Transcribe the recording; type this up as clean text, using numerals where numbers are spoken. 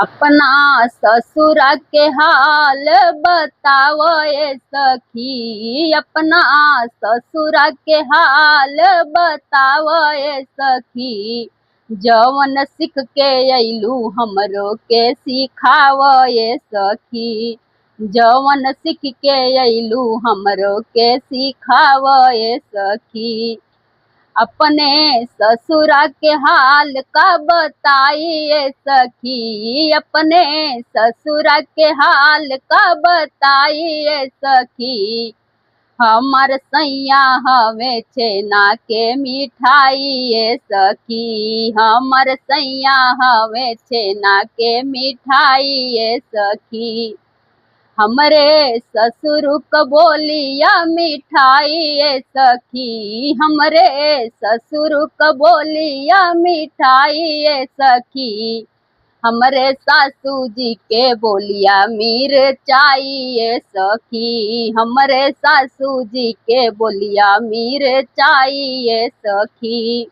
अपना ससुरा के हाल बताओ ये सखी, अपना ससुरा के हाल बताओ ये सखी। जवन सीख के अइलू हमरो के सिखाव ये सखी। जवन सीख के अइलू हमरो के सिखाव ये सखी। अपने ससुरा के हाल का बताइए सखी, अपने ससुरा के हाल का बताइए सखी। हमर सैया हवे छेना के मिठाई ये सखी, हमर सैया हवे छेना के मिठाई ये सखी। हमरे ससुर क बोलिया मिठाई ये सखी, हमरे ससुर क बोलिया मिठाई ये सखी। हमरे सासू जी के बोलिया मिरचाई ये सखी, हमरे सासू जी के बोलिया मिरचाई ये सखी।